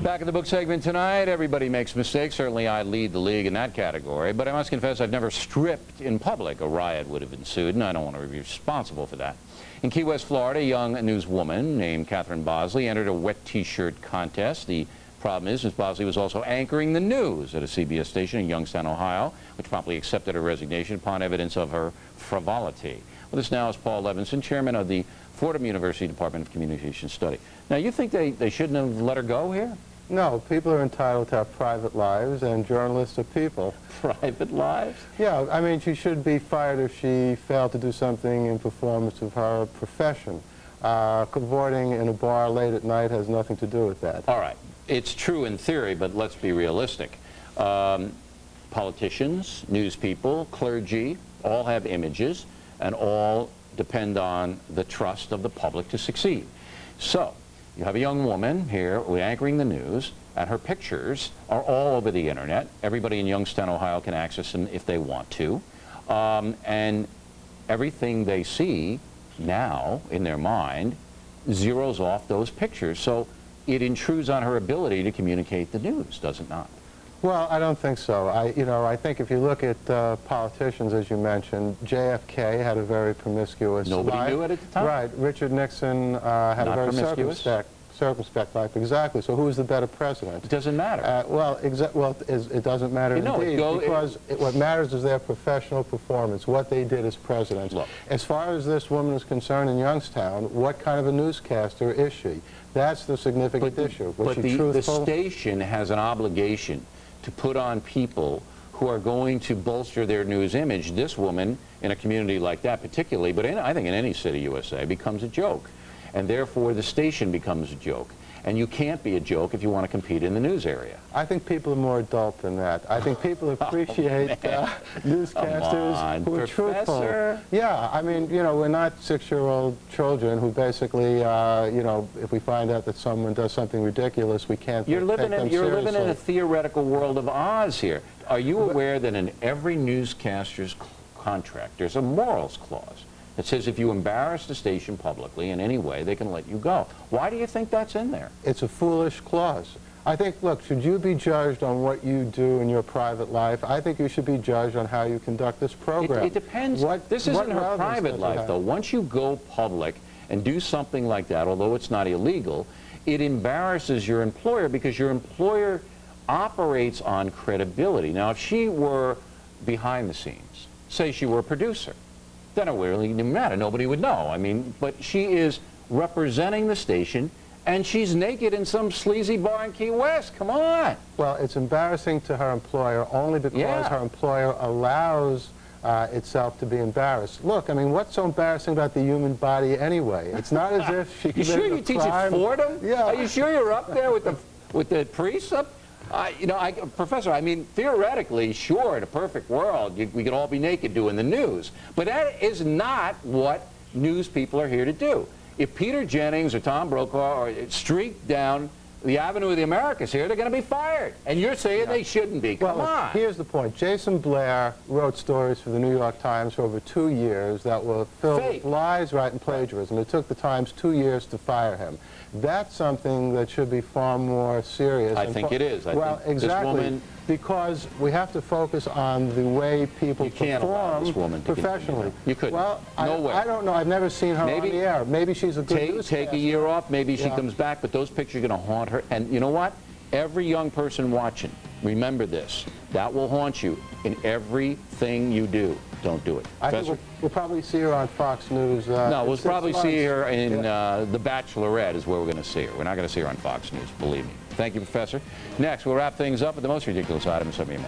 Back in the book segment tonight, everybody makes mistakes. Certainly I lead the league in that category, but I must confess I've never stripped in public. A riot would have ensued, and I don't want to be responsible for that. In Key West, Florida, a young newswoman named Catherine Bosley entered a wet T-shirt contest. The problem is, Ms. Bosley was also anchoring the news at a CBS station in Youngstown, Ohio, which promptly accepted her resignation upon evidence of her frivolity. With us now is Paul Levinson, chairman of the Fordham University Department of Communication Study. Now, you think they shouldn't have let her go here? No, people are entitled to have private lives, and journalists are people. Private lives? Yeah, I mean, she should be fired if she failed to do something in performance of her profession. Cavorting in a bar late at night has nothing to do with that. All right. It's true in theory, but let's be realistic. Politicians, news people, clergy, all have images, and all depend on the trust of the public to succeed. So, you have a young woman here anchoring the news, and her pictures are all over the internet. Everybody in Youngstown, Ohio can access them if they want to. And everything they see now in their mind zeroes off those pictures. So it intrudes on her ability to communicate the news, does it not? Well, I don't think so. I think if you look at politicians, as you mentioned, JFK had a very promiscuous life. Nobody knew it at the time? Right. Richard Nixon had a very circumspect life. Exactly. So who's the better president? It doesn't matter. It doesn't matter indeed, because what matters is their professional performance, what they did as president. Look, as far as this woman is concerned in Youngstown, what kind of a newscaster is she? That's the significant issue. But the station has an obligation to put on people who are going to bolster their news image. This woman, in a community like that particularly, but I think in any city USA, becomes a joke. And therefore the station becomes a joke. And you can't be a joke if you want to compete in the news area. I think people are more adult than that. I think people appreciate newscasters who are truthful. Yeah, I mean, we're not 6-year-old children who basically, if we find out that someone does something ridiculous, we can't take them seriously. You're living in a theoretical world of Oz here. Are you aware that in every newscaster's contract, there's a morals clause that says if you embarrass the station publicly in any way, they can let you go? Why do you think that's in there? It's a foolish clause. I think, look, should you be judged on what you do in your private life? I think you should be judged on how you conduct this program. It depends. This isn't her private life, though. Once you go public and do something like that, although it's not illegal, it embarrasses your employer because your employer operates on credibility. Now, if she were behind the scenes, say she were a producer, then it really didn't matter. Nobody would know. I mean, but she is representing the station, and she's naked in some sleazy bar in Key West. Come on. Well, it's embarrassing to her employer only because her employer allows itself to be embarrassed. Look, I mean, what's so embarrassing about the human body anyway? It's not as if she committed a crime. You sure you teach at Fordham? Yeah. Are you sure you're up there with the priests up? Professor, I mean, theoretically, sure, in a perfect world, we could all be naked doing the news. But that is not what news people are here to do. If Peter Jennings or Tom Brokaw or streak down the Avenue of the Americas here, they're going to be fired. And you're saying they shouldn't be. Come on. Here's the point. Jason Blair wrote stories for the New York Times for over 2 years that were filled with lies, and plagiarism. It took the Times 2 years to fire him. That's something that should be far more serious. I think it is. Well, exactly, because we have to focus on the way people perform professionally. You couldn't. Well, Nowhere. I don't know. I've never seen her on the air. Maybe she's a good newscaster. Take a year off. Maybe she comes back, but those pictures are going to haunt her. And you know what? Every young person watching, remember this. That will haunt you in everything you do. Don't do it. I think we'll probably see her on Fox News. No, we'll probably see her in The Bachelorette is where we're going to see her. We're not going to see her on Fox News, believe me. Thank you, Professor. Next, we'll wrap things up with the most ridiculous item of some of you.